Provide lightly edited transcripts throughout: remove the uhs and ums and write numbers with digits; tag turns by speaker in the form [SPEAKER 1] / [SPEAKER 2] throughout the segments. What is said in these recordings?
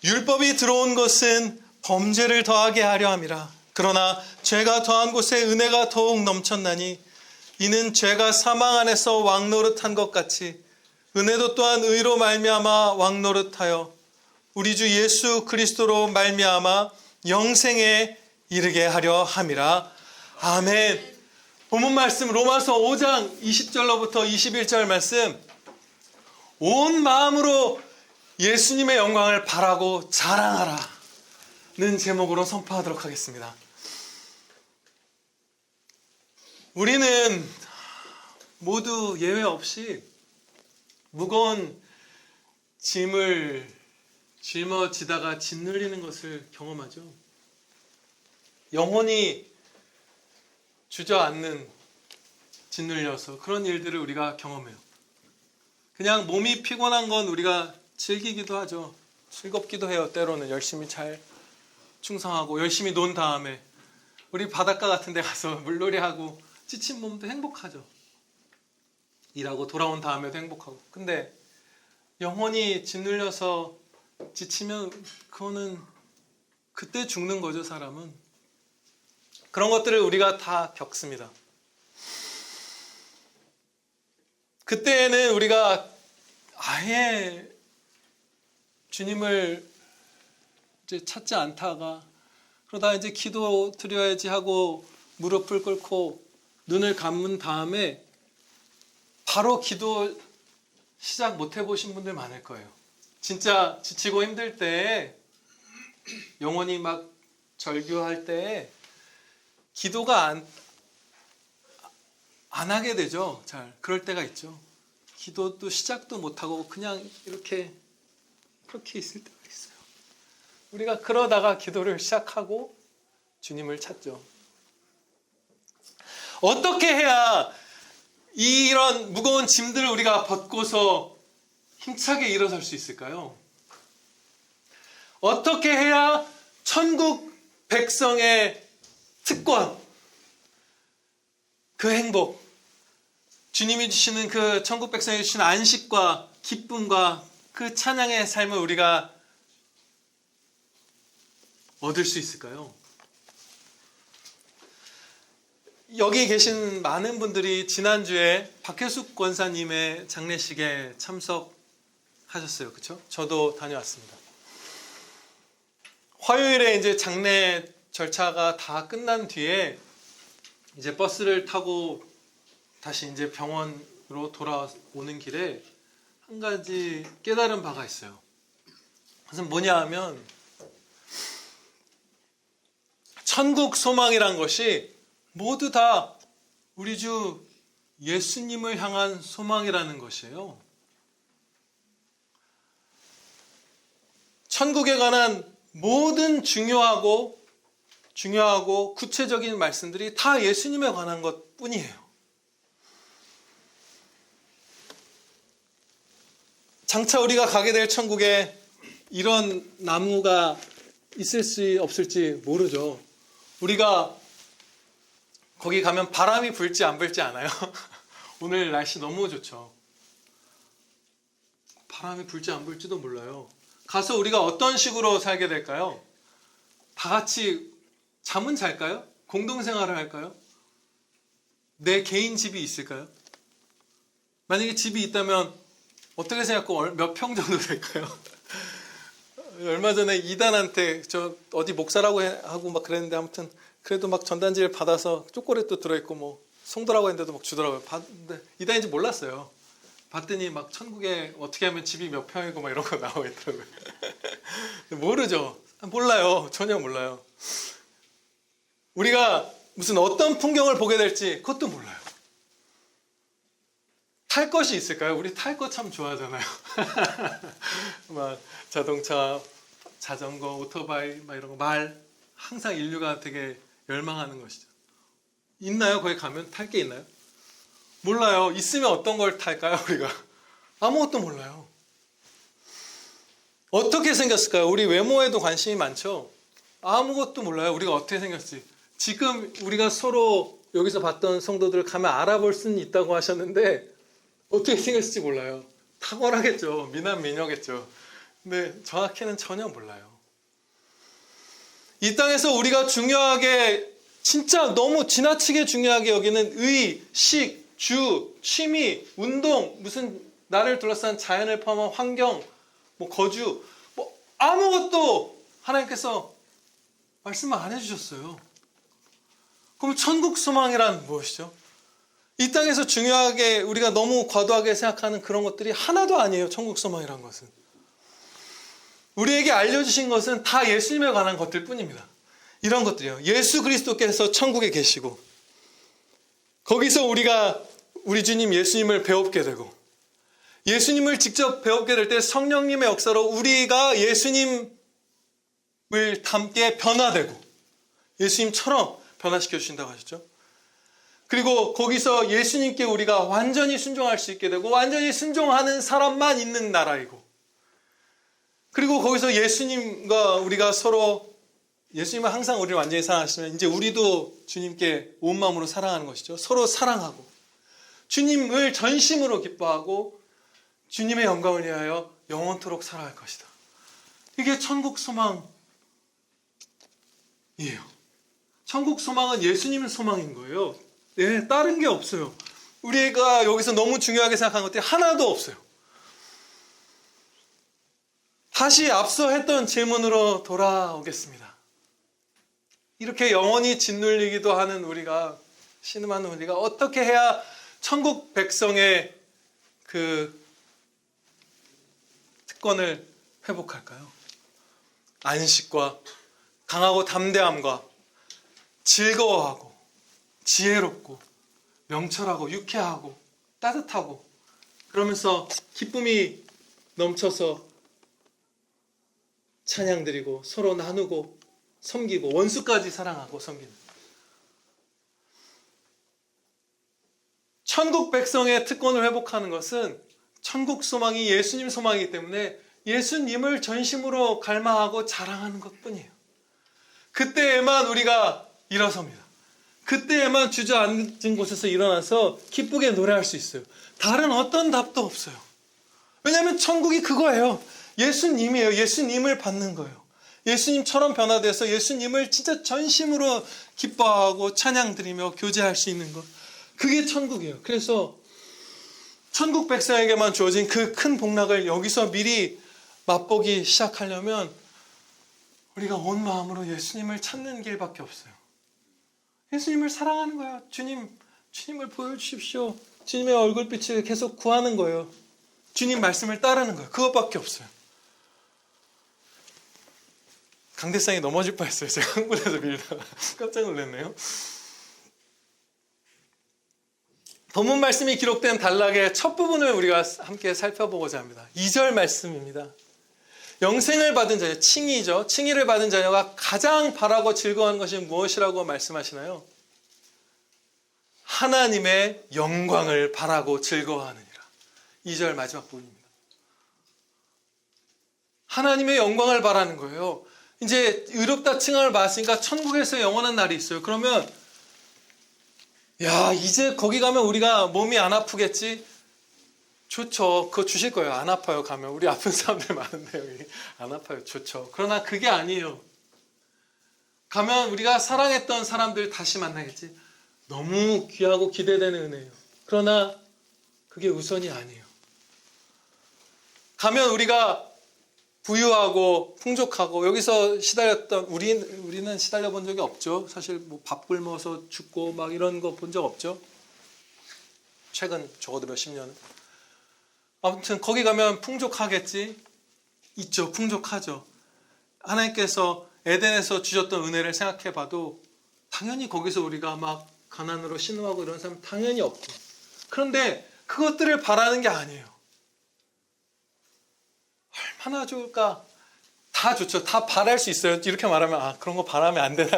[SPEAKER 1] 율법이 들어온 것은 범죄를 더하게 하려 함이라. 그러나 죄가 더한 곳에 은혜가 더욱 넘쳤나니 이는 죄가 사망 안에서 왕노릇한 것 같이 은혜도 또한 의로 말미암아 왕노릇하여 우리 주 예수 그리스도로 말미암아 영생에 이르게 하려 함이라. 아멘. 본문 말씀 로마서 5장 20절로부터 21절 말씀, 온 마음으로 예수님의 영광을 바라고 자랑하라는 제목으로 선포하도록 하겠습니다. 우리는 모두 예외 없이 무거운 짐을 짊어지다가 짓눌리는 것을 경험하죠. 영혼이 주저앉는, 짓눌려서 그런 일들을 우리가 경험해요. 그냥 몸이 피곤한 건 우리가 즐기기도 하죠. 즐겁기도 해요. 때로는 열심히 잘 충성하고 열심히 논 다음에 우리 바닷가 같은 데 가서 물놀이하고 지친 몸도 행복하죠. 일하고 돌아온 다음에도 행복하고. 근데 영혼이 짓눌려서 지치면 그거는 그때 죽는 거죠, 사람은. 그런 것들을 우리가 다 겪습니다. 그때는 우리가 아예 주님을 이제 찾지 않다가 그러다 이제 기도 드려야지 하고 무릎을 꿇고 눈을 감은 다음에 바로 기도 시작 못 해보신 분들 많을 거예요. 진짜 지치고 힘들 때, 영혼이 막 절규할 때 기도가 안 하게 되죠. 잘 그럴 때가 있죠. 기도도 시작도 못하고 그냥 그렇게 있을 때가 있어요. 우리가 그러다가 기도를 시작하고 주님을 찾죠. 어떻게 해야 이런 무거운 짐들을 우리가 벗고서 힘차게 일어설 수 있을까요? 어떻게 해야 천국 백성의 특권, 그 행복, 주님이 주시는 그 천국 백성이 주시는 안식과 기쁨과 그 찬양의 삶을 우리가 얻을 수 있을까요? 여기 계신 많은 분들이 지난주에 박혜숙 권사님의 장례식에 참석하셨어요. 그렇죠? 저도 다녀왔습니다. 화요일에 이제 장례 절차가 다 끝난 뒤에 이제 버스를 타고 다시 이제 병원으로 돌아오는 길에 한 가지 깨달은 바가 있어요. 그것은 뭐냐 하면 천국 소망이란 것이 모두 다 우리 주 예수님을 향한 소망이라는 것이에요. 천국에 관한 모든 중요하고 구체적인 말씀들이 다 예수님에 관한 것 뿐이에요. 장차 우리가 가게 될 천국에 이런 나무가 있을지 없을지 모르죠. 우리가 거기 가면 바람이 불지 안 불지 아나요? 오늘 날씨 너무 좋죠. 바람이 불지 안 불지도 몰라요. 가서 우리가 어떤 식으로 살게 될까요? 다 같이 잠은 잘까요? 공동생활을 할까요? 내 개인 집이 있을까요? 만약에 집이 있다면 어떻게 생각하고 몇 평 정도 될까요? 얼마 전에 이단한테 저 어디 목사라고 하고 막 그랬는데 아무튼 그래도 막 전단지를 받아서 초콜릿도 들어있고 뭐 송도라고 했는데도 막 주더라고요. 봤는데 이단인지 몰랐어요. 봤더니 막 천국에 어떻게 하면 집이 몇 평이고 막 이런 거 나와 있더라고요. 모르죠. 몰라요. 전혀 몰라요. 우리가 무슨 어떤 풍경을 보게 될지 그것도 몰라요. 탈 것이 있을까요? 우리 탈 거 참 좋아하잖아요. 막 자동차, 자전거, 오토바이 막 이런 거, 말, 항상 인류가 되게 열망하는 것이죠. 있나요? 거기 가면 탈 게 있나요? 몰라요. 있으면 어떤 걸 탈까요? 우리가 아무것도 몰라요. 어떻게 생겼을까요? 우리 외모에도 관심이 많죠. 아무것도 몰라요. 우리가 어떻게 생겼지. 지금 우리가 서로 여기서 봤던 성도들 가면 알아볼 수는 있다고 하셨는데 어떻게 생겼을지 몰라요. 탁월하겠죠. 미남 미녀겠죠. 네, 정확히는 전혀 몰라요. 이 땅에서 우리가 중요하게, 진짜 너무 지나치게 중요하게 여기는 의, 식, 주, 취미, 운동, 무슨 나를 둘러싼 자연을 포함한 환경, 거주, 아무것도 하나님께서 말씀을 안 해주셨어요. 그럼 천국 소망이란 무엇이죠? 이 땅에서 중요하게 우리가 너무 과도하게 생각하는 그런 것들이 하나도 아니에요. 천국 소망이란 것은. 우리에게 알려주신 것은 다 예수님에 관한 것들 뿐입니다. 이런 것들이요. 예수 그리스도께서 천국에 계시고 거기서 우리가 우리 주님 예수님을 배웁게 되고 예수님을 직접 배웁게 될 때 성령님의 역사로 우리가 예수님을 닮게 변화되고 예수님처럼 변화시켜 주신다고 하셨죠. 그리고 거기서 예수님께 우리가 완전히 순종할 수 있게 되고 완전히 순종하는 사람만 있는 나라이고 그리고 거기서 예수님과 우리가 서로 예수님은 항상 우리를 완전히 사랑하시면 이제 우리도 주님께 온 마음으로 사랑하는 것이죠. 서로 사랑하고 주님을 전심으로 기뻐하고 주님의 영광을 위하여 영원토록 살아갈 것이다. 이게 천국 소망이에요. 천국 소망은 예수님 소망인 거예요. 네, 다른 게 없어요. 우리가 여기서 너무 중요하게 생각하는 것들이 하나도 없어요. 다시 앞서 했던 질문으로 돌아오겠습니다. 이렇게 영원히 짓눌리기도 하는 우리가, 신음하는 우리가 어떻게 해야 천국 백성의 그 특권을 회복할까요? 안식과 강하고 담대함과 즐거워하고 지혜롭고 명철하고 유쾌하고 따뜻하고 그러면서 기쁨이 넘쳐서 찬양드리고 서로 나누고 섬기고 원수까지 사랑하고 섬기는 천국 백성의 특권을 회복하는 것은 천국 소망이 예수님 소망이기 때문에 예수님을 전심으로 갈망하고 자랑하는 것뿐이에요. 그때에만 우리가 일어섭니다. 그때에만 주저앉은 곳에서 일어나서 기쁘게 노래할 수 있어요. 다른 어떤 답도 없어요. 왜냐하면 천국이 그거예요. 예수님이에요. 예수님을 받는 거예요. 예수님처럼 변화돼서 예수님을 진짜 전심으로 기뻐하고 찬양드리며 교제할 수 있는 것. 그게 천국이에요. 그래서 천국 백성에게만 주어진 그 큰 복락을 여기서 미리 맛보기 시작하려면 우리가 온 마음으로 예수님을 찾는 길밖에 없어요. 예수님을 사랑하는 거야. 주님을 보여주십시오. 주님의 얼굴빛을 계속 구하는 거예요. 주님 말씀을 따르는 거예요. 그것밖에 없어요. 강대상이 넘어질 뻔했어요. 제가 흥분해서 밀다가 깜짝 놀랐네요. 본문 말씀이 기록된 단락의 첫 부분을 우리가 함께 살펴보고자 합니다. 2절 말씀입니다. 영생을 받은 자녀, 칭의죠. 칭의를 받은 자녀가 가장 바라고 즐거워하는 것이 무엇이라고 말씀하시나요? 하나님의 영광을 바라고 즐거워하느니라. 2절 마지막 부분입니다. 하나님의 영광을 바라는 거예요. 이제 의롭다 칭함을 받았으니까 천국에서 영원한 날이 있어요. 그러면 야, 이제 거기 가면 우리가 몸이 안 아프겠지? 좋죠. 그거 주실 거예요. 안 아파요. 가면. 우리 아픈 사람들 많은데 여기. 안 아파요. 좋죠. 그러나 그게 아니에요. 가면 우리가 사랑했던 사람들 다시 만나겠지? 너무 귀하고 기대되는 은혜예요. 그러나 그게 우선이 아니에요. 가면 우리가 부유하고 풍족하고 여기서 시달렸던 우리는 시달려 본 적이 없죠. 사실 뭐 밥 굶어서 죽고 막 이런 거 본 적 없죠. 최근 적어도 몇십 년은. 아무튼 거기 가면 풍족하겠지? 있죠. 풍족하죠. 하나님께서 에덴에서 주셨던 은혜를 생각해 봐도 당연히 거기서 우리가 막 가난으로 신음하고 이런 사람 당연히 없고. 그런데 그것들을 바라는 게 아니에요. 얼마나 좋을까? 다 좋죠. 다 바랄 수 있어요. 이렇게 말하면 그런 거 바라면 안 되나?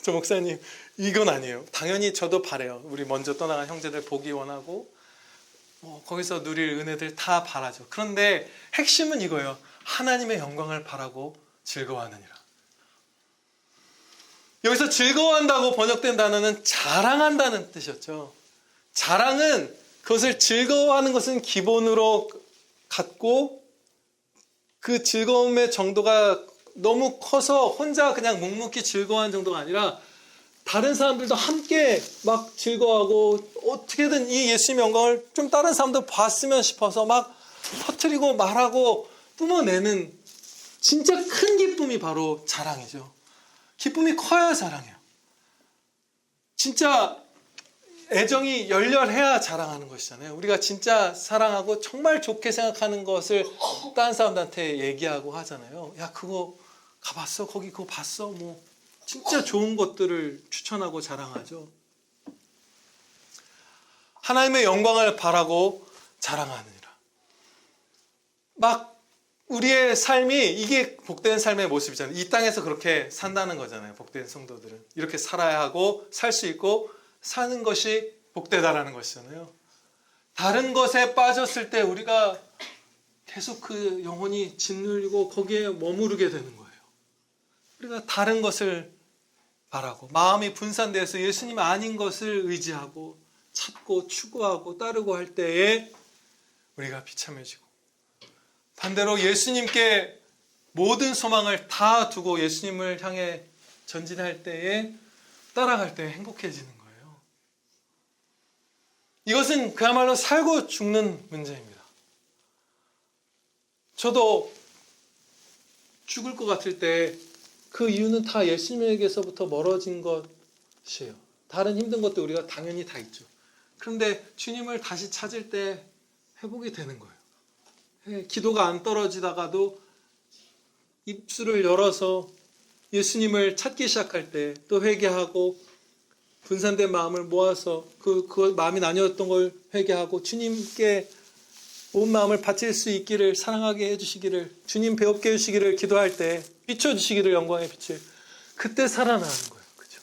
[SPEAKER 1] 저 목사님 이건 아니에요. 당연히 저도 바래요. 우리 먼저 떠나간 형제들 보기 원하고 거기서 누릴 은혜들 다 바라죠. 그런데 핵심은 이거예요. 하나님의 영광을 바라고 즐거워하느니라. 여기서 즐거워한다고 번역된 단어는 자랑한다는 뜻이었죠. 자랑은 그것을 즐거워하는 것은 기본으로 갖고 그 즐거움의 정도가 너무 커서 혼자 그냥 묵묵히 즐거워하는 정도가 아니라 다른 사람들도 함께 막 즐거워하고 어떻게든 이 예수님의 영광을 좀 다른 사람도 봤으면 싶어서 막 터뜨리고 말하고 뿜어내는 진짜 큰 기쁨이 바로 자랑이죠. 기쁨이 커야 자랑해요. 진짜 애정이 열렬해야 자랑하는 것이잖아요. 우리가 진짜 사랑하고 정말 좋게 생각하는 것을 다른 사람들한테 얘기하고 하잖아요. 야, 그거 가봤어? 거기 그거 봤어? 뭐 진짜 좋은 것들을 추천하고 자랑하죠. 하나님의 영광을 바라고 자랑하느니라. 막 우리의 삶이 이게 복된 삶의 모습이잖아요. 이 땅에서 그렇게 산다는 거잖아요. 복된 성도들은 이렇게 살아야 하고 살 수 있고 사는 것이 복되다라는 것이잖아요. 다른 것에 빠졌을 때 우리가 계속 그 영혼이 짓눌리고 거기에 머무르게 되는 거예요. 우리가 다른 것을 바라고 마음이 분산되어서 예수님 아닌 것을 의지하고 찾고 추구하고 따르고 할 때에 우리가 비참해지고, 반대로 예수님께 모든 소망을 다 두고 예수님을 향해 전진할 때에 따라갈 때 행복해지는 거예요. 이것은 그야말로 살고 죽는 문제입니다. 저도 죽을 것 같을 때 그 이유는 다 예수님에게서부터 멀어진 것이에요. 다른 힘든 것도 우리가 당연히 다 있죠. 그런데 주님을 다시 찾을 때 회복이 되는 거예요. 기도가 안 떨어지다가도 입술을 열어서 예수님을 찾기 시작할 때 또 회개하고 분산된 마음을 모아서 그 마음이 나뉘었던 걸 회개하고 주님께 온 마음을 바칠 수 있기를, 사랑하게 해주시기를, 주님 배웁게 해주시기를 기도할 때 비춰주시기를, 영광의 빛을, 그때 살아나는 거예요. 그죠?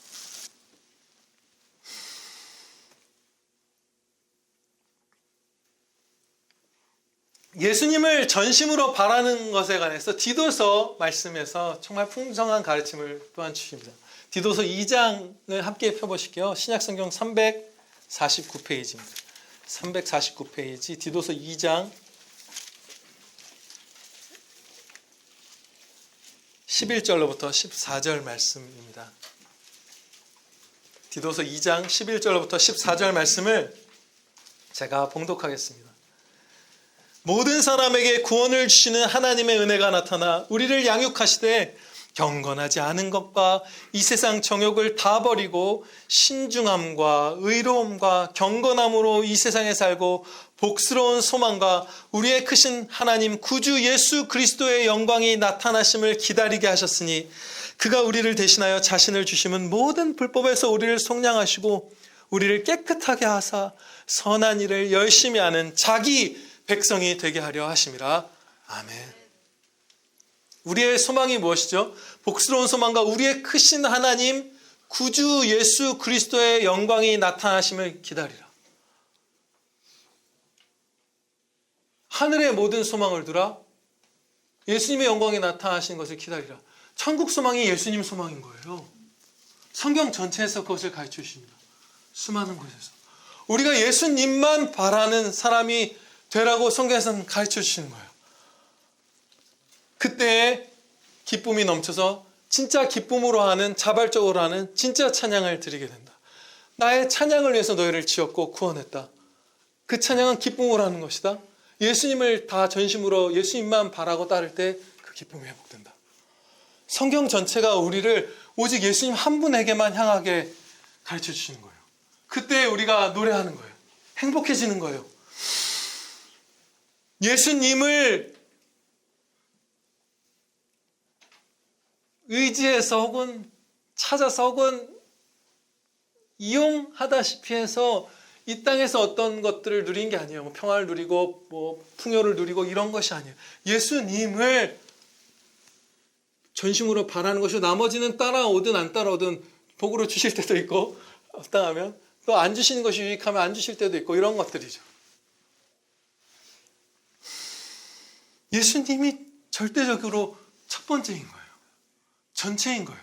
[SPEAKER 1] 예수님을 전심으로 바라는 것에 관해서 디도서 말씀에서 정말 풍성한 가르침을 또한 주십니다. 디도서 2장을 함께 펴보실게요. 신약성경 349페이지입니다. 349페이지 디도서 2장 11절로부터 14절 말씀입니다. 디도서 2장 11절로부터 14절 말씀을 제가 봉독하겠습니다. 모든 사람에게 구원을 주시는 하나님의 은혜가 나타나 우리를 양육하시되 경건하지 않은 것과 이 세상 정욕을 다 버리고 신중함과 의로움과 경건함으로 이 세상에 살고 복스러운 소망과 우리의 크신 하나님 구주 예수 그리스도의 영광이 나타나심을 기다리게 하셨으니 그가 우리를 대신하여 자신을 주심은 모든 불법에서 우리를 속량하시고 우리를 깨끗하게 하사 선한 일을 열심히 하는 자기 백성이 되게 하려 하심이라. 아멘. 우리의 소망이 무엇이죠? 복스러운 소망과 우리의 크신 하나님 구주 예수 그리스도의 영광이 나타나심을 기다리라. 하늘의 모든 소망을 두라. 예수님의 영광이 나타나시는 것을 기다리라. 천국 소망이 예수님 소망인 거예요. 성경 전체에서 그것을 가르쳐 주십니다. 수많은 곳에서. 우리가 예수님만 바라는 사람이 되라고 성경에서는 가르쳐 주시는 거예요. 그때 기쁨이 넘쳐서 진짜 기쁨으로 하는, 자발적으로 하는 진짜 찬양을 드리게 된다. 나의 찬양을 위해서 너희를 지었고 구원했다. 그 찬양은 기쁨으로 하는 것이다. 예수님을 다 전심으로 예수님만 바라고 따를 때 그 기쁨이 회복된다. 성경 전체가 우리를 오직 예수님 한 분에게만 향하게 가르쳐 주시는 거예요. 그때 우리가 노래하는 거예요. 행복해지는 거예요. 예수님을 의지해서 혹은 찾아서 혹은 이용하다시피 해서 이 땅에서 어떤 것들을 누린 게 아니에요. 뭐 평화를 누리고 뭐 풍요를 누리고 이런 것이 아니에요. 예수님을 전심으로 바라는 것이고 나머지는 따라오든 안 따라오든 복으로 주실 때도 있고 합당하면 또 안 주시는 것이 유익하면 안 주실 때도 있고 이런 것들이죠. 예수님이 절대적으로 첫 번째인 거예요. 전체인 거예요.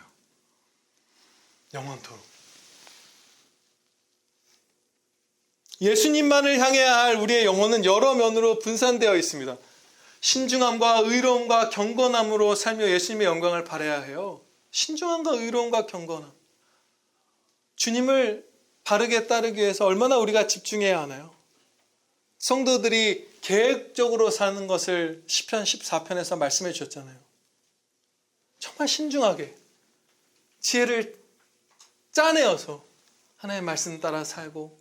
[SPEAKER 1] 영원토록. 예수님만을 향해야 할 우리의 영혼은 여러 면으로 분산되어 있습니다. 신중함과 의로움과 경건함으로 살며 예수님의 영광을 발해야 해요. 신중함과 의로움과 경건함. 주님을 바르게 따르기 위해서 얼마나 우리가 집중해야 하나요? 성도들이 계획적으로 사는 것을 시편 14편에서 말씀해 주셨잖아요. 정말 신중하게 지혜를 짜내어서 하나님의 말씀 따라 살고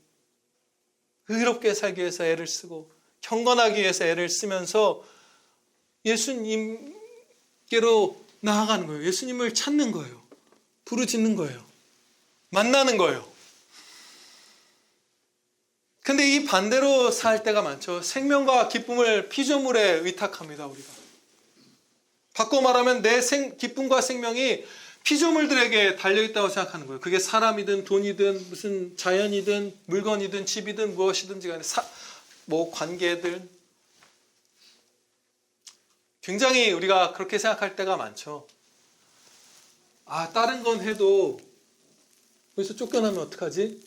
[SPEAKER 1] 의롭게 살기 위해서 애를 쓰고 경건하기 위해서 애를 쓰면서 예수님께로 나아가는 거예요. 예수님을 찾는 거예요. 부르짖는 거예요. 만나는 거예요. 근데 이 반대로 살 때가 많죠. 생명과 기쁨을 피조물에 의탁합니다. 우리가. 바꿔 말하면 내 기쁨과 생명이 피조물들에게 달려있다고 생각하는 거예요. 그게 사람이든 돈이든 무슨 자연이든 물건이든 집이든 무엇이든지 간에 관계들. 굉장히 우리가 그렇게 생각할 때가 많죠. 다른 건 해도 여기서 쫓겨나면 어떡하지?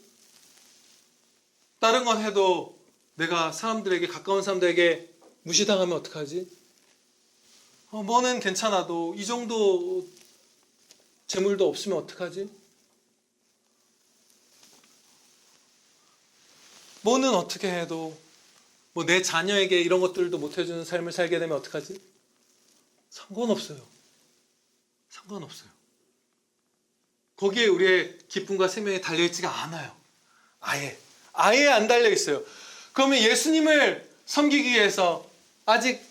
[SPEAKER 1] 다른 건 해도 내가 사람들에게, 가까운 사람들에게 무시당하면 어떡하지? 뭐는 괜찮아도 이 정도 재물도 없으면 어떡하지? 뭐는 어떻게 해도 내 자녀에게 이런 것들도 못 해주는 삶을 살게 되면 어떡하지? 상관없어요. 상관없어요. 거기에 우리의 기쁨과 생명이 달려있지가 않아요. 아예 안 달려있어요. 그러면 예수님을 섬기기 위해서 아직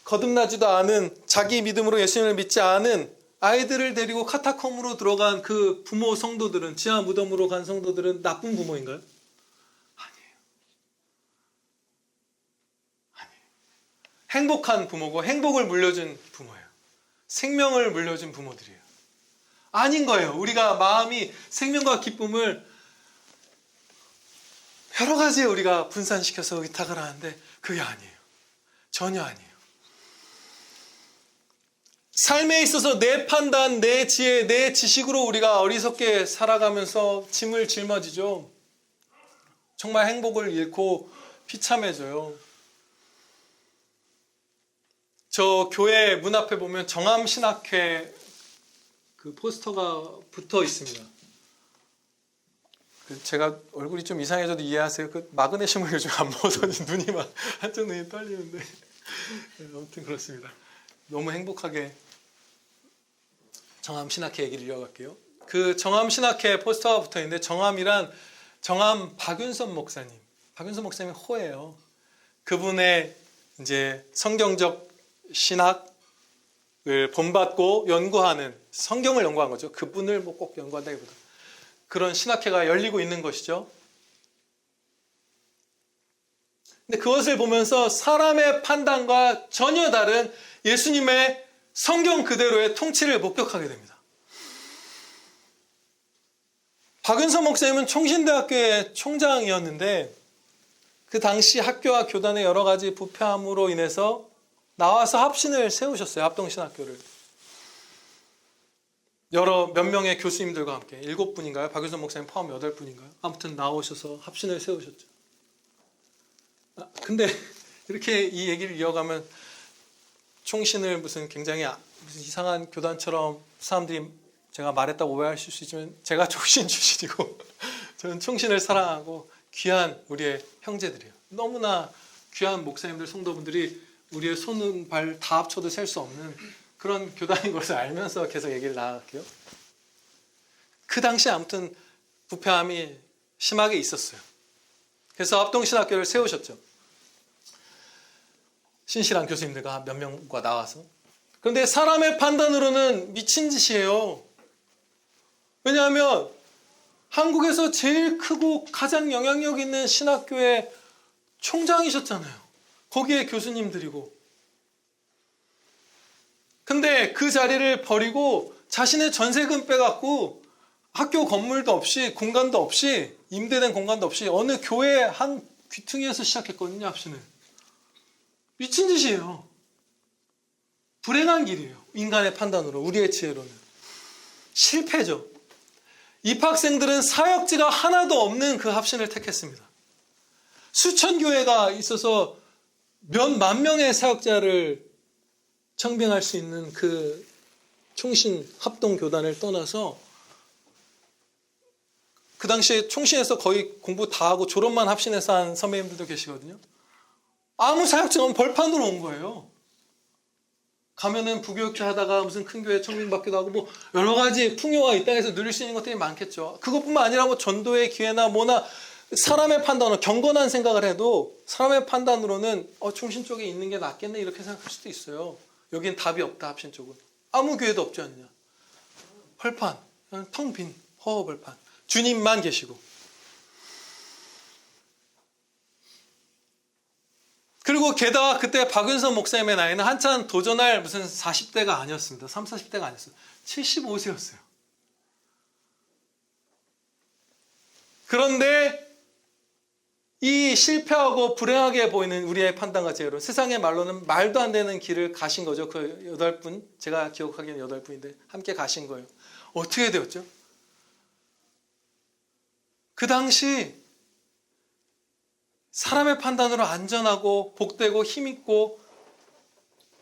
[SPEAKER 1] 거듭나지도 않은, 자기 믿음으로 예수님을 믿지 않은 아이들을 데리고 카타콤으로 들어간 그 부모 성도들은, 지하 무덤으로 간 성도들은 나쁜 부모인가요? 아니에요. 행복한 부모고 행복을 물려준 부모예요. 생명을 물려준 부모들이에요. 아닌 거예요. 우리가 마음이 생명과 기쁨을 여러 가지에 우리가 분산시켜서 의탁을 하는데 그게 아니에요. 전혀 아니에요. 삶에 있어서 내 판단, 내 지혜, 내 지식으로 우리가 어리석게 살아가면서 짐을 짊어지죠. 정말 행복을 잃고 비참해져요. 저 교회 문 앞에 보면 정암신학회 그 포스터가 붙어 있습니다. 제가 얼굴이 좀 이상해져도 이해하세요. 그 마그네슘을 요즘 안 먹어서 눈이 한쪽 눈이 떨리는데 아무튼 그렇습니다. 너무 행복하게 정암신학회 얘기를 이어갈게요. 그 정암신학회 포스터가 붙어 있는데 정암 박윤선 목사님. 박윤선 목사님이 호예요. 그분의 이제 성경적 신학을 본받고 연구하는, 성경을 연구한 거죠. 그분을 꼭 연구한다기보다 그런 신학회가 열리고 있는 것이죠. 근데 그것을 보면서 사람의 판단과 전혀 다른 예수님의 성경 그대로의 통치를 목격하게 됩니다. 박윤선 목사님은 총신대학교의 총장이었는데 그 당시 학교와 교단의 여러 가지 부패함으로 인해서 나와서 합신을 세우셨어요. 합동신학교를. 몇 명의 교수님들과 함께 7분인가요? 박윤선 목사님 포함 8분인가요? 아무튼 나오셔서 합신을 세우셨죠. 근데 이렇게 이 얘기를 이어가면 총신을 굉장히 무슨 이상한 교단처럼 사람들이 제가 말했다고 오해하실 수 있지만 제가 총신 출신이고 저는 총신을 사랑하고 귀한 우리의 형제들이에요. 너무나 귀한 목사님들, 성도분들이 우리의 손은 발 다 합쳐도 셀 수 없는 그런 교단인 것을 알면서 계속 얘기를 나갈게요. 그 당시에 아무튼 부패함이 심하게 있었어요. 그래서 합동신학교를 세우셨죠. 신실한 교수님들과 몇 명과 나와서. 그런데 사람의 판단으로는 미친 짓이에요. 왜냐하면 한국에서 제일 크고 가장 영향력 있는 신학교의 총장이셨잖아요. 거기에 교수님들이고. 근데 그 자리를 버리고 자신의 전세금 빼갖고 학교 건물도 없이, 공간도 없이, 임대된 공간도 없이 어느 교회 한 귀퉁이에서 시작했거든요, 합신을. 미친 짓이에요. 불행한 길이에요. 인간의 판단으로, 우리의 지혜로는. 실패죠. 입학생들은 사역지가 하나도 없는 그 합신을 택했습니다. 수천 교회가 있어서 몇 만 명의 사역자를 청빙할 수 있는 그 총신 합동 교단을 떠나서 그 당시에 총신에서 거의 공부 다 하고 졸업만 합신해서 한 선배님들도 계시거든요. 아무 자격증 없는 벌판으로 온 거예요. 가면은 부교육자 하다가 무슨 큰 교회 청빙받기도 하고 뭐 여러 가지 풍요가 이 땅에서 누릴 수 있는 것들이 많겠죠. 그것뿐만 아니라 뭐 전도의 기회나 뭐나 사람의 판단으로 경건한 생각을 해도 사람의 판단으로는 총신 쪽에 있는 게 낫겠네 이렇게 생각할 수도 있어요. 여긴 답이 없다 합신 쪽은. 아무 교회도 없지 않느냐. 벌판, 텅 빈 허허 벌판. 주님만 계시고. 그리고 게다가 그때 박윤선 목사님의 나이는 한참 도전할 무슨 40대가 아니었습니다. 30, 40대가 아니었어요. 75세였어요. 그런데 이 실패하고 불행하게 보이는 우리의 판단과 제로, 세상의 말로는 말도 안 되는 길을 가신 거죠. 그 8분, 제가 기억하기에는 8분인데 함께 가신 거예요. 어떻게 되었죠? 그 당시 사람의 판단으로 안전하고 복되고 힘있고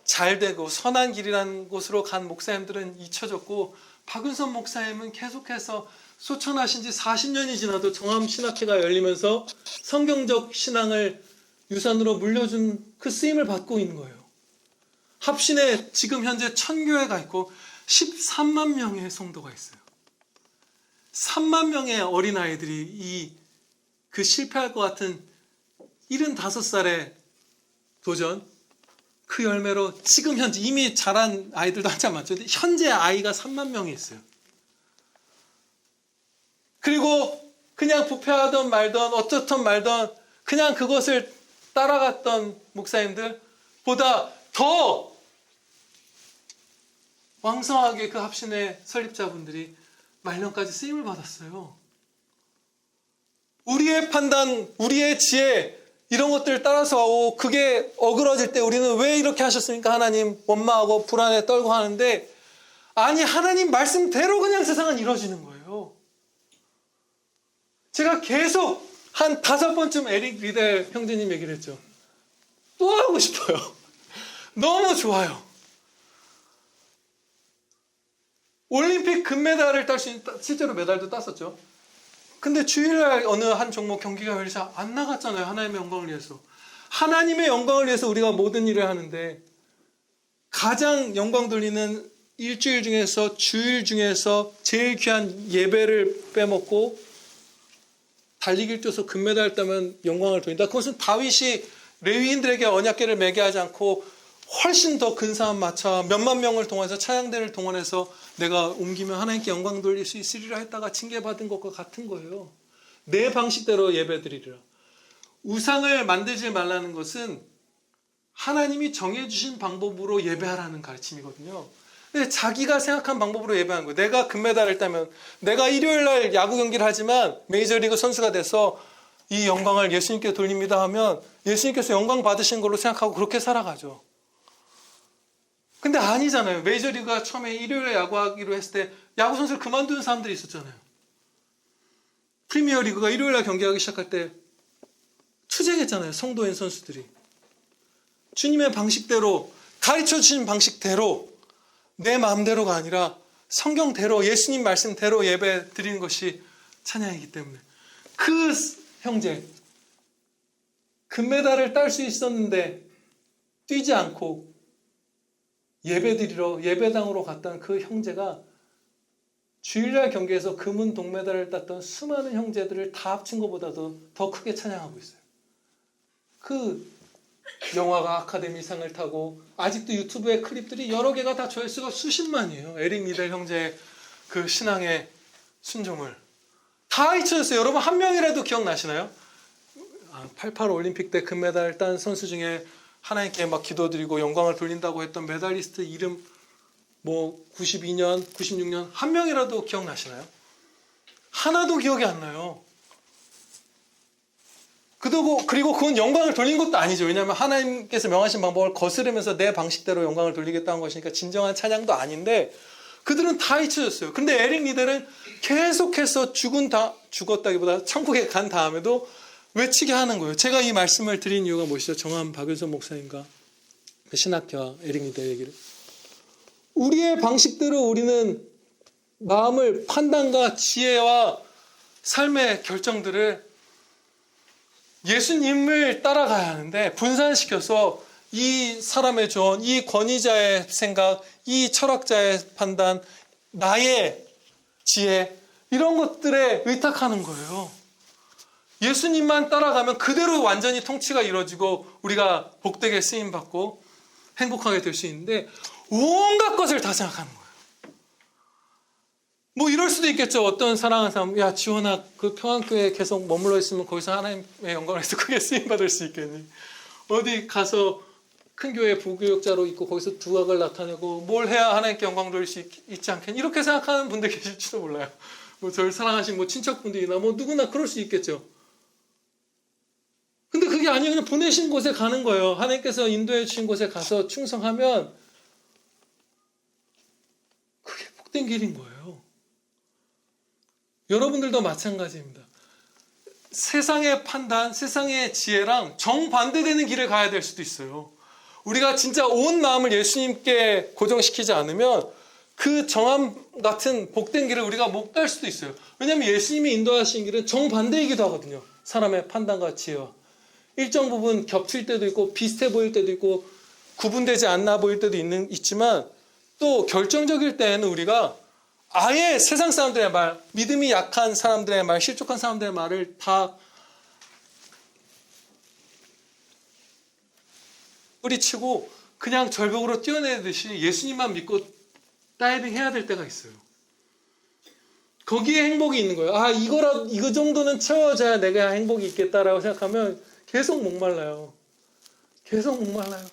[SPEAKER 1] 잘되고 선한 길이라는 곳으로 간 목사님들은 잊혀졌고 박윤선 목사님은 계속해서 소천하신 지 40년이 지나도 정암신학회가 열리면서 성경적 신앙을 유산으로 물려준 그 쓰임을 받고 있는 거예요. 합신에 지금 현재 1000교회가 있고 13만 명의 성도가 있어요. 3만 명의 어린아이들이 그 실패할 것 같은 75살의 도전, 그 열매로 지금 현재 이미 자란 아이들도 한참 많죠. 현재 아이가 3만 명이 있어요. 그리고 그냥 부패하던 말던 어떻든 말던 그냥 그것을 따라갔던 목사님들보다 더 왕성하게 그 합신의 설립자분들이 말년까지 쓰임을 받았어요. 우리의 판단, 우리의 지혜 이런 것들을 따라서 하고 그게 어그러질 때 우리는 왜 이렇게 하셨습니까? 하나님 원망하고 불안에 떨고 하는데 아니 하나님 말씀대로 그냥 세상은 이루어지는 거예요. 제가 계속 한 5번쯤 에릭 리델 형제님 얘기를 했죠. 또 하고 싶어요. 너무 좋아요. 올림픽 금메달을 딸 수 있는, 실제로 메달도 땄었죠. 근데 주일날 어느 한 종목 경기가 열려서 안 나갔잖아요. 하나님의 영광을 위해서. 하나님의 영광을 위해서 우리가 모든 일을 하는데 가장 영광 돌리는 일주일 중에서 주일 중에서 제일 귀한 예배를 빼먹고 달리기를 뛰어서 금메달을 따면 영광을 돌린다. 그것은 다윗이 레위인들에게 언약궤를 매게 하지 않고 훨씬 더 근사한 마차 몇만 명을 동원해서 차양대를 동원해서 내가 옮기면 하나님께 영광 돌릴 수 있으리라 했다가 징계받은 것과 같은 거예요. 내 방식대로 예배드리리라. 우상을 만들지 말라는 것은 하나님이 정해주신 방법으로 예배하라는 가르침이거든요. 근데 자기가 생각한 방법으로 예배하는 거예요. 내가 금메달을 따면 내가 일요일날 야구 경기를 하지만 메이저리그 선수가 돼서 이 영광을 예수님께 돌립니다 하면 예수님께서 영광 받으신 걸로 생각하고 그렇게 살아가죠. 근데 아니잖아요. 메이저리그가 처음에 일요일에 야구하기로 했을 때 야구 선수를 그만두는 사람들이 있었잖아요. 프리미어리그가 일요일날 경기하기 시작할 때 투쟁했잖아요. 성도인 선수들이. 주님의 방식대로 가르쳐 주신 방식대로 내 마음대로가 아니라 성경대로 예수님 말씀대로 예배 드리는 것이 찬양이기 때문에 그 형제 금메달을 딸 수 있었는데 뛰지 않고 예배드리러 예배당으로 갔던 그 형제가 주일날 경기에서 금은 동메달을 땄던 수많은 형제들을 다 합친 것보다도 더 크게 찬양하고 있어요. 그 영화가 아카데미상을 타고 아직도 유튜브에 클립들이 여러 개가 다 조회수가 수십만이에요. 에릭 리델 형제의 그 신앙의 순종을 다 잊혀졌어요. 여러분 한 명이라도 기억나시나요? 88 올림픽 때 금메달을 딴 선수 중에 하나님께 막 기도드리고 영광을 돌린다고 했던 메달리스트 이름 뭐 92년, 96년 한 명이라도 기억나시나요? 하나도 기억이 안 나요. 그리고 그건 영광을 돌린 것도 아니죠. 왜냐하면 하나님께서 명하신 방법을 거스르면서 내 방식대로 영광을 돌리겠다는 것이니까 진정한 찬양도 아닌데 그들은 다 잊혀졌어요. 근데 에릭 리델은 계속해서 죽었다기보다 천국에 간 다음에도 외치게 하는 거예요. 제가 이 말씀을 드린 이유가 무엇이죠? 정한 박윤선 목사님과 신학교와 에릭리더 얘기를. 우리의 방식대로 우리는 마음을 판단과 지혜와 삶의 결정들을 예수님을 따라가야 하는데 분산시켜서 이 사람의 조언, 이 권위자의 생각, 이 철학자의 판단, 나의 지혜 이런 것들에 의탁하는 거예요. 예수님만 따라가면 그대로 완전히 통치가 이루어지고 우리가 복되게 쓰임받고 행복하게 될 수 있는데 온갖 것을 다 생각하는 거예요. 뭐 이럴 수도 있겠죠. 어떤 사랑하는 사람, 야 지원아 그 평안교회에 계속 머물러 있으면 거기서 하나님의 영광에서 크게 쓰임받을 수 있겠니? 어디 가서 큰 교회 부교육자로 있고 거기서 두각을 나타내고 뭘 해야 하나님께 영광 돌릴 수 있지 않겠니? 이렇게 생각하는 분들 계실지도 몰라요. 뭐 저를 사랑하신 뭐 친척분들이나 뭐 누구나 그럴 수 있겠죠. 근데 그게 아니에요. 그냥 보내신 곳에 가는 거예요. 하나님께서 인도해 주신 곳에 가서 충성하면 그게 복된 길인 거예요. 여러분들도 마찬가지입니다. 세상의 판단, 세상의 지혜랑 정반대되는 길을 가야 될 수도 있어요. 우리가 진짜 온 마음을 예수님께 고정시키지 않으면 그 정함 같은 복된 길을 우리가 못 갈 수도 있어요. 왜냐하면 예수님이 인도하신 길은 정반대이기도 하거든요. 사람의 판단과 지혜와. 일정 부분 겹칠 때도 있고 비슷해 보일 때도 있고 구분되지 않나 보일 때도 있지만 또 결정적일 때에는 우리가 아예 세상 사람들의 말, 믿음이 약한 사람들의 말, 실족한 사람들의 말을 다 뿌리치고 그냥 절벽으로 뛰어내듯이 예수님만 믿고 다이빙 해야 될 때가 있어요. 거기에 행복이 있는 거예요. 아, 이거 정도는 채워져야 내가 행복이 있겠다라고 생각하면 계속 목말라요. 계속 목말라요.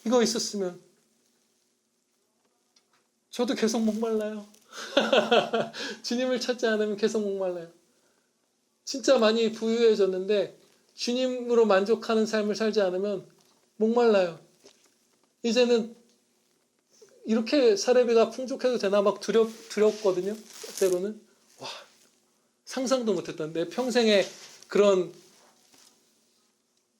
[SPEAKER 1] 이거 있었으면 저도 계속 목말라요. 주님을 찾지 않으면 계속 목말라요. 진짜 많이 부유해졌는데 주님으로 만족하는 삶을 살지 않으면 목말라요. 이제는 이렇게 사례비가 풍족해도 되나 막 두렵거든요. 때로는. 와, 상상도 못했던 내 평생에 그런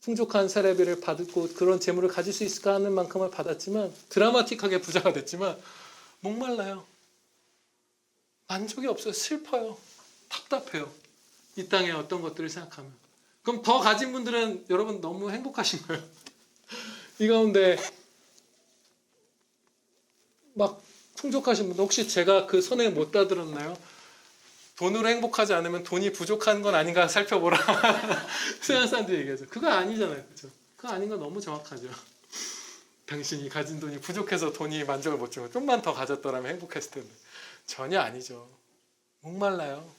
[SPEAKER 1] 풍족한 사례비를 받고 그런 재물을 가질 수 있을까 하는 만큼을 받았지만 드라마틱하게 부자가 됐지만 목말라요. 만족이 없어요. 슬퍼요. 답답해요. 이 땅의 어떤 것들을 생각하면. 그럼 더 가진 분들은 여러분 너무 행복하신 거예요. 이 가운데 막 풍족하신 분들 혹시 제가 그 선에 못 다들었나요? 돈으로 행복하지 않으면 돈이 부족한 건 아닌가 살펴보라. 세상 사람들이 얘기하죠. 그거 아니잖아요. 그렇죠? 그거 아닌 건 너무 정확하죠. 당신이 가진 돈이 부족해서 돈이 만족을 못 주고 좀만 더 가졌더라면 행복했을 텐데. 전혀 아니죠. 목말라요.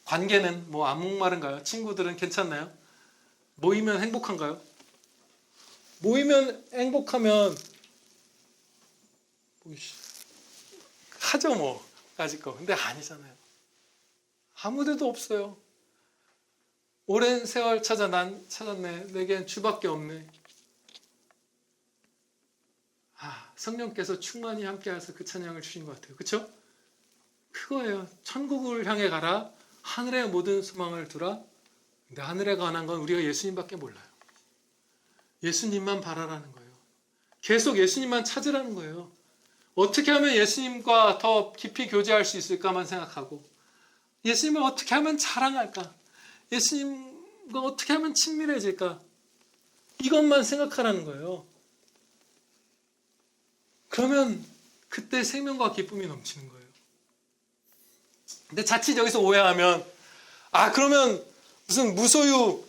[SPEAKER 1] 관계는 뭐 안 목마른가요? 친구들은 괜찮나요? 모이면 행복한가요? 모이면 행복하면 하죠 뭐 까짓 거. 근데 아니잖아요. 아무데도 없어요. 오랜 세월 찾았네. 내겐 주밖에 없네. 성령께서 충만히 함께하셔서 그 찬양을 주신 것 같아요. 그렇죠? 그거예요. 천국을 향해 가라. 하늘의 모든 소망을 두라. 근데 하늘에 관한 건 우리가 예수님밖에 몰라요. 예수님만 바라라는 거예요. 계속 예수님만 찾으라는 거예요. 어떻게 하면 예수님과 더 깊이 교제할 수 있을까만 생각하고 예수님을 어떻게 하면 자랑할까? 예수님과 어떻게 하면 친밀해질까? 이것만 생각하라는 거예요. 그러면 그때 생명과 기쁨이 넘치는 거예요. 근데 자칫 여기서 오해하면 그러면 무슨 무소유로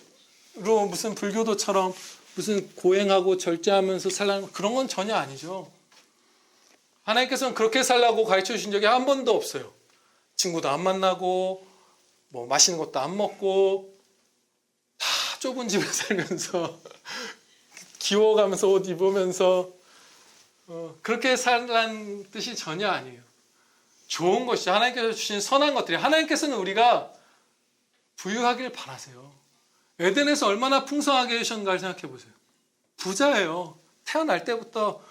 [SPEAKER 1] 무슨 불교도처럼 무슨 고행하고 절제하면서 살라는 그런 건 전혀 아니죠. 하나님께서는 그렇게 살라고 가르쳐 주신 적이 한 번도 없어요. 친구도 안 만나고 뭐 맛있는 것도 안 먹고 다 좁은 집에 살면서 기워가면서 옷 입으면서 그렇게 살라는 뜻이 전혀 아니에요. 좋은 것이 하나님께서 주신 선한 것들이 하나님께서는 우리가 부유하길 바라세요. 에덴에서 얼마나 풍성하게 하셨는가를 생각해 보세요. 부자예요. 태어날 때부터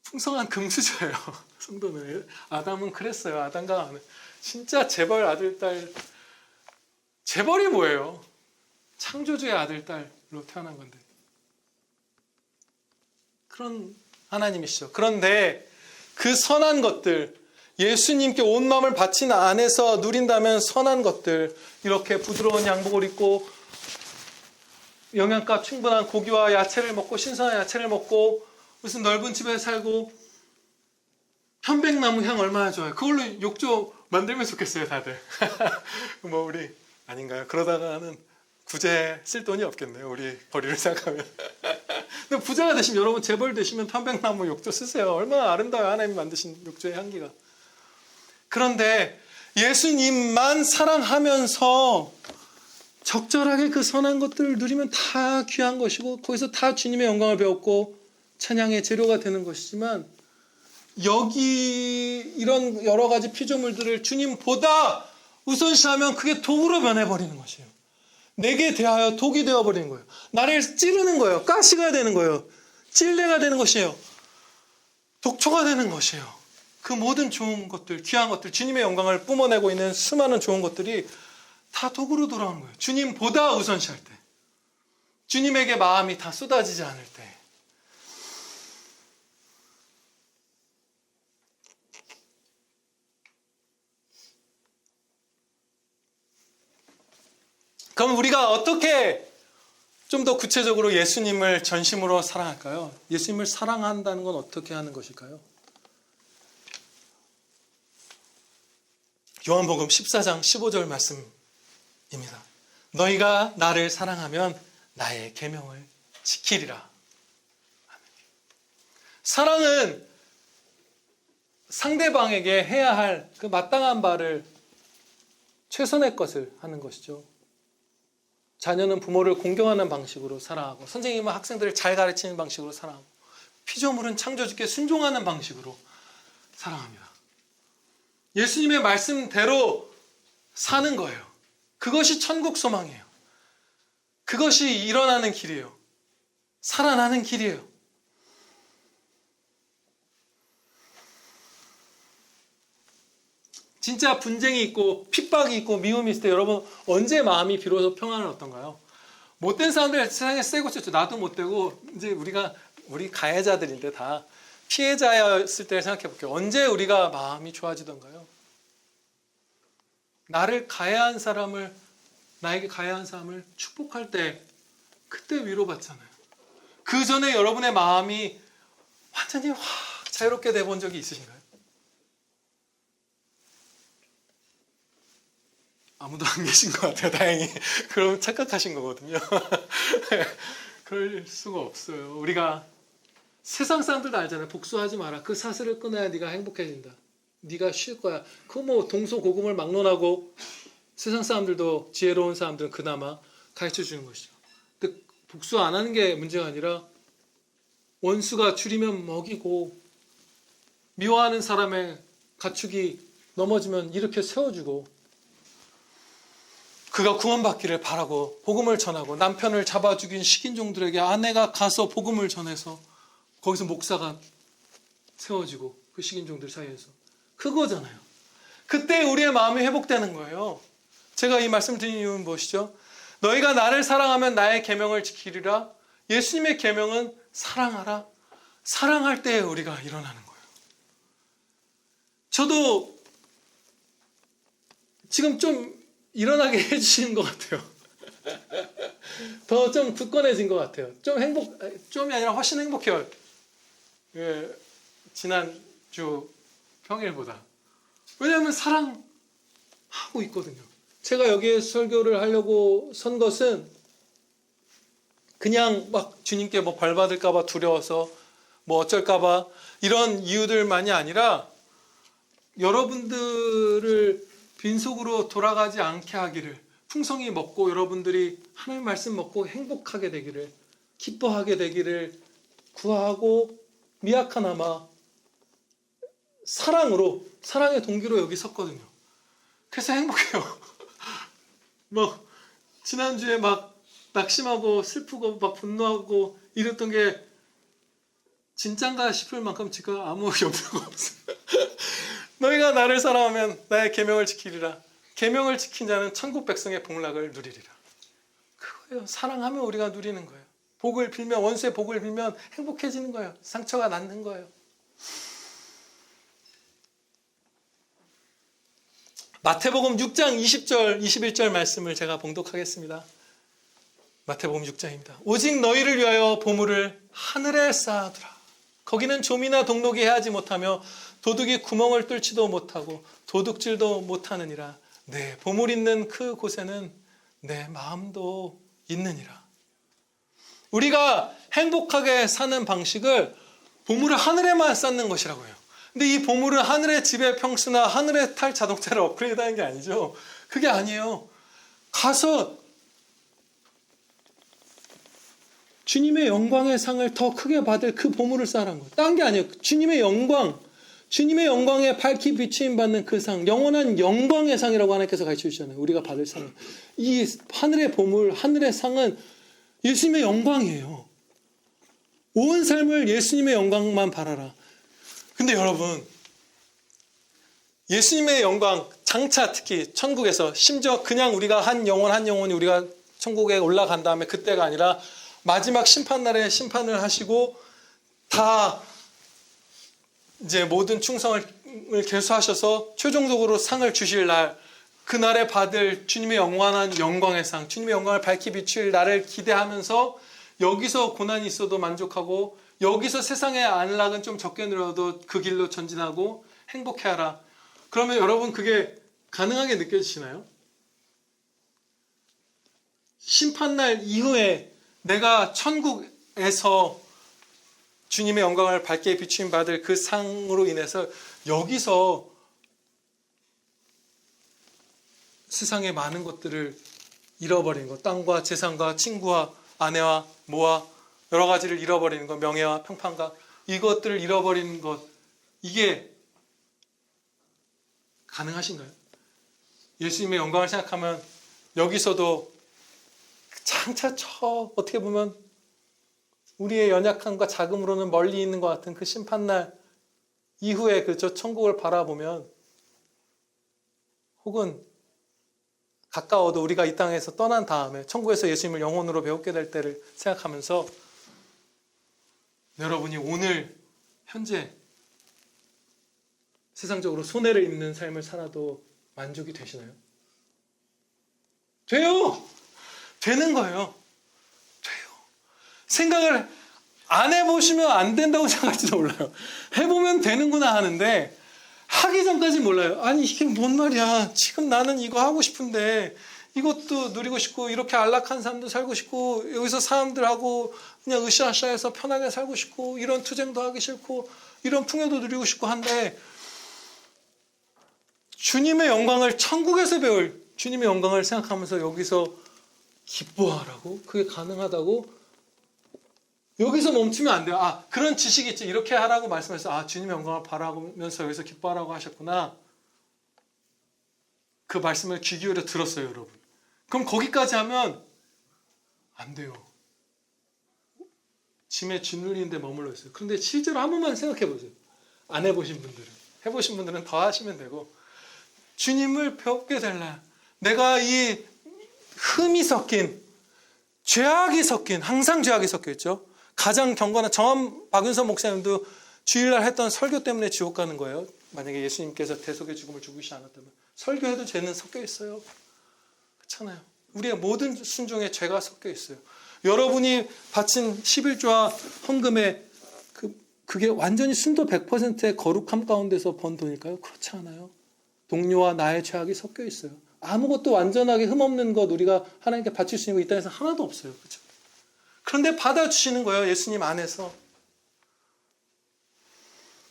[SPEAKER 1] 풍성한 금수저예요. 성도는. 아담은 그랬어요. 아담과 하와는 진짜 재벌 아들 딸. 재벌이 뭐예요? 창조주의 아들 딸. 태어난 건데. 그런 하나님이시죠. 그런데 그 선한 것들, 예수님께 온 마음을 바친 안에서 누린다면 선한 것들, 이렇게 부드러운 양복을 입고 영양가 충분한 고기와 야채를 먹고 신선한 야채를 먹고 무슨 넓은 집에 살고 편백나무 향 얼마나 좋아요. 그걸로 욕조 만들면 좋겠어요, 다들. 뭐 우리 아닌가요? 그러다가는 구제 쓸 돈이 없겠네요, 우리 거리를 생각하면. 근데 부자가 되시면, 여러분 재벌 되시면 편백나무 욕조 쓰세요. 얼마나 아름다워요, 하나님이 만드신 욕조의 향기가. 그런데 예수님만 사랑하면서 적절하게 그 선한 것들을 누리면 다 귀한 것이고 거기서 다 주님의 영광을 배웠고 찬양의 재료가 되는 것이지만, 여기 이런 여러 가지 피조물들을 주님보다 우선시하면 그게 독으로 변해버리는 것이에요. 내게 대하여 독이 되어버리는 거예요. 나를 찌르는 거예요. 가시가 되는 거예요. 찔레가 되는 것이에요. 독초가 되는 것이에요. 그 모든 좋은 것들, 귀한 것들, 주님의 영광을 뿜어내고 있는 수많은 좋은 것들이 다 독으로 돌아오는 거예요. 주님보다 우선시할 때, 주님에게 마음이 다 쏟아지지 않을 때. 그럼 우리가 어떻게 좀 더 구체적으로 예수님을 전심으로 사랑할까요? 예수님을 사랑한다는 건 어떻게 하는 것일까요? 요한복음 14장 15절 말씀입니다. 너희가 나를 사랑하면 나의 계명을 지키리라. 사랑은 상대방에게 해야 할 그 마땅한 바를, 최선의 것을 하는 것이죠. 자녀는 부모를 공경하는 방식으로 사랑하고, 선생님은 학생들을 잘 가르치는 방식으로 사랑하고, 피조물은 창조주께 순종하는 방식으로 사랑합니다. 예수님의 말씀대로 사는 거예요. 그것이 천국 소망이에요. 그것이 일어나는 길이에요. 살아나는 길이에요. 진짜 분쟁이 있고 핍박이 있고 미움이 있을 때 여러분 언제 마음이 비로소 평안을 얻던가요? 못된 사람들 세상에 세고 쳤죠. 나도 못되고, 이제 우리 가해자들인데 다 피해자였을 때를 생각해 볼게요. 언제 우리가 마음이 좋아지던가요? 나에게 가해한 사람을 축복할 때, 그때 위로받잖아요. 그 전에 여러분의 마음이 완전히 확 자유롭게 돼본 적이 있으신가요? 아무도 안 계신 것 같아요, 다행히. 그럼 착각하신 거거든요. 그럴 수가 없어요. 우리가 세상 사람들도 알잖아요. 복수하지 마라. 그 사슬을 끊어야 네가 행복해진다. 네가 쉴 거야. 그 뭐 동서고금을 막론하고 세상 사람들도, 지혜로운 사람들은 그나마 가르쳐 주는 것이죠. 근데 복수 안 하는 게 문제가 아니라 원수가 줄이면 먹이고, 미워하는 사람의 가축이 넘어지면 일으켜 세워주고, 그가 구원받기를 바라고 복음을 전하고, 남편을 잡아 죽인 식인종들에게 아내가 가서 복음을 전해서 거기서 목사가 세워지고, 그 식인종들 사이에서. 그거잖아요. 그때 우리의 마음이 회복되는 거예요. 제가 이 말씀 드린 이유는 무엇이죠? 너희가 나를 사랑하면 나의 계명을 지키리라. 예수님의 계명은 사랑하라. 사랑할 때 우리가 일어나는 거예요. 저도 지금 좀 일어나게 해주시는 것 같아요. 더 좀 굳건해진 것 같아요. 좀이 아니라 훨씬 행복해요. 예, 지난주 평일보다. 왜냐하면 사랑하고 있거든요. 제가 여기에 설교를 하려고 선 것은 그냥 막 주님께 뭐 벌 받을까봐 두려워서, 뭐 어쩔까봐 이런 이유들만이 아니라, 여러분들을 빈속으로 돌아가지 않게 하기를, 풍성히 먹고 여러분들이 하나님 말씀 먹고 행복하게 되기를, 기뻐하게 되기를 구하고, 미약하나마 사랑의 동기로 여기 섰거든요. 그래서 행복해요. 막 지난주에 막 낙심하고 슬프고 막 분노하고 이랬던 게 진짠가 싶을 만큼 지금 아무 염려가 없어요. 너희가 나를 사랑하면 나의 계명을 지키리라. 계명을 지킨 자는 천국 백성의 복락을 누리리라. 그래요. 사랑하면 우리가 누리는 거예요. 복을 빌면, 원수의 복을 빌면 행복해지는 거예요. 상처가 낫는 거예요. 마태복음 6장 20절, 21절 말씀을 제가 봉독하겠습니다. 마태복음 6장입니다. 오직 너희를 위하여 보물을 하늘에 쌓아두라. 거기는 좀이나 동록이 해하지 못하며 도둑이 구멍을 뚫지도 못하고 도둑질도 못하느니라. 네, 보물 있는 그 곳에는 내 마음도 있느니라. 우리가 행복하게 사는 방식을 보물을 하늘에만 쌓는 것이라고 해요. 근데 이 보물은 하늘의 집의 평수나 하늘에 탈 자동차를 업그레이드하는 게 아니죠. 그게 아니에요. 가서 주님의 영광의 상을 더 크게 받을 그 보물을 쌓으라는 거예요. 딴 게 아니에요. 주님의 영광, 주님의 영광에 밝히 비추임 받는 그 상, 영원한 영광의 상이라고 하나님께서 가르쳐 주시잖아요. 우리가 받을 상은. 이 하늘의 보물, 하늘의 상은 예수님의 영광이에요. 온 삶을 예수님의 영광만 바라라. 근데 여러분, 예수님의 영광, 장차 특히 천국에서 심지어 그냥 우리가 한 영혼이 우리가 천국에 올라간 다음에 그때가 아니라 마지막 심판날에 심판을 하시고 다 이제 모든 충성을 계수하셔서 최종적으로 상을 주실 날, 그날에 받을 주님의 영원한 영광의 상, 주님의 영광을 밝히 비출 날을 기대하면서 여기서 고난이 있어도 만족하고 여기서 세상의 안락은 좀 적게 늘어도 그 길로 전진하고 행복해하라. 그러면 여러분 그게 가능하게 느껴지시나요? 심판날 이후에 내가 천국에서 주님의 영광을 밝게 비추임 받을 그 상으로 인해서 여기서 세상의 많은 것들을 잃어버리는 것, 땅과 재산과 친구와 아내와 모와 여러 가지를 잃어버리는 것, 명예와 평판과 이것들을 잃어버리는 것, 이게 가능하신가요? 예수님의 영광을 생각하면 여기서도 장차 어떻게 보면 우리의 연약함과 자금으로는 멀리 있는 것 같은 그 심판날 이후에 그 저 천국을 바라보면, 혹은 가까워도 우리가 이 땅에서 떠난 다음에 천국에서 예수님을 영혼으로 배우게 될 때를 생각하면서 여러분이 오늘 현재 세상적으로 손해를 입는 삶을 살아도 만족이 되시나요? 돼요! 되는 거예요. 돼요. 생각을 안 해보시면 안 된다고 생각할지도 몰라요. 해보면 되는구나 하는데 하기 전까지 몰라요. 아니 이게 뭔 말이야. 지금 나는 이거 하고 싶은데 이것도 누리고 싶고 이렇게 안락한 삶도 살고 싶고 여기서 사람들하고 그냥 으쌰으쌰해서 편하게 살고 싶고 이런 투쟁도 하기 싫고 이런 풍요도 누리고 싶고 한데 주님의 영광을 천국에서 배울 주님의 영광을 생각하면서 여기서 기뻐하라고? 그게 가능하다고? 여기서 멈추면 안 돼요. 아, 그런 지식이 있지. 이렇게 하라고 말씀해서 아, 주님의 영광을 바라면서 여기서 기뻐하라고 하셨구나. 그 말씀을 귀 기울여 들었어요, 여러분. 그럼 거기까지 하면 안 돼요. 짐에 짓눌리는데 머물러 있어요. 그런데 실제로 한 번만 생각해 보세요. 안 해보신 분들은. 해보신 분들은 더 하시면 되고, 주님을 배우게 될 날, 내가 이 흠이 섞인, 죄악이 섞인, 항상 죄악이 섞여 있죠. 가장 경건한 박윤선 목사님도 주일날 했던 설교 때문에 지옥 가는 거예요. 만약에 예수님께서 대속의 죽음을 죽으시지 않았다면 설교해도 죄는 섞여 있어요. 그렇잖아요. 우리의 모든 순종에 죄가 섞여 있어요. 여러분이 바친 11조와 헌금에 그게 완전히 순도 100%의 거룩함 가운데서 번 돈일까요? 그렇지 않아요. 동료와 나의 죄악이 섞여 있어요. 아무것도 완전하게 흠없는 것 우리가 하나님께 바칠 수 있는 거 이 땅에서 하나도 없어요. 그렇죠? 그런데 받아주시는 거예요. 예수님 안에서.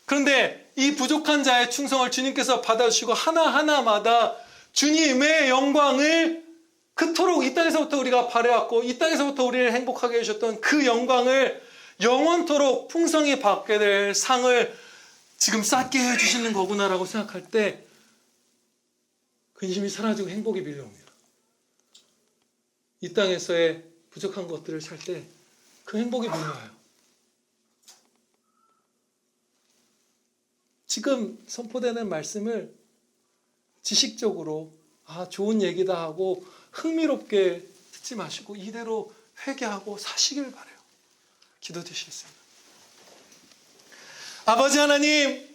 [SPEAKER 1] 그런데 이 부족한 자의 충성을 주님께서 받아주시고 하나하나마다 주님의 영광을 그토록 이 땅에서부터 우리가 바래왔고 이 땅에서부터 우리를 행복하게 해주셨던 그 영광을 영원토록 풍성히 받게 될 상을 지금 쌓게 해주시는 거구나라고 생각할 때 근심이 사라지고 행복이 밀려옵니다. 이 땅에서의 부족한 것들을 살 때 그 행복이 밀려와요. 지금 선포되는 말씀을 지식적으로 좋은 얘기다 하고 흥미롭게 듣지 마시고 이대로 회개하고 사시길 바라요. 기도드시겠습니다. 아버지 하나님,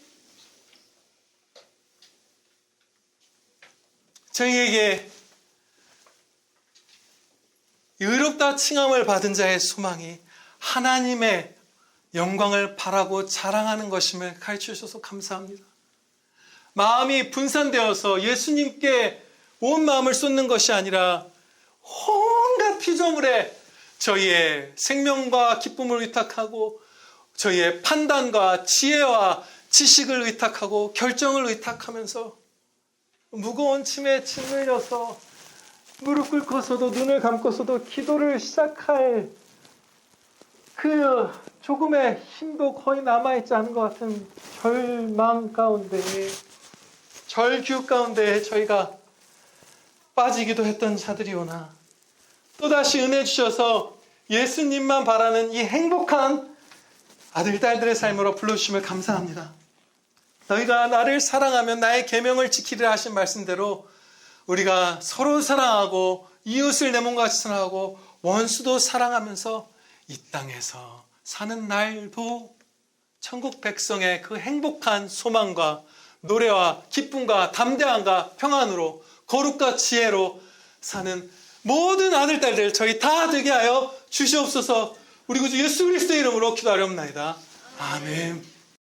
[SPEAKER 1] 저희에게 의롭다 칭함을 받은 자의 소망이 하나님의 영광을 바라고 자랑하는 것임을 가르쳐 주셔서 감사합니다. 마음이 분산되어서 예수님께 온 마음을 쏟는 것이 아니라 온갖 피조물에 저희의 생명과 기쁨을 의탁하고 저희의 판단과 지혜와 지식을 의탁하고 결정을 의탁하면서 무거운 짐에 짓눌려서 무릎 꿇고서도 눈을 감고서도 기도를 시작할 그 조금의 힘도 거의 남아있지 않은 것 같은 절망 가운데, 절규 가운데 저희가 빠지기도 했던 자들이오나 또다시 은혜 주셔서 예수님만 바라는 이 행복한 아들, 딸들의 삶으로 불러주심을 감사합니다. 너희가 나를 사랑하면 나의 계명을 지키리라 하신 말씀대로 우리가 서로 사랑하고 이웃을 내 몸과 같이 사랑하고 원수도 사랑하면서 이 땅에서 사는 날도 천국 백성의 그 행복한 소망과 노래와 기쁨과 담대함과 평안으로 거룩과 지혜로 사는 모든 아들, 딸들 저희 다 되게 하여 주시옵소서. 우리 구주 예수 그리스도의 이름으로 기도하렵나이다. 아멘.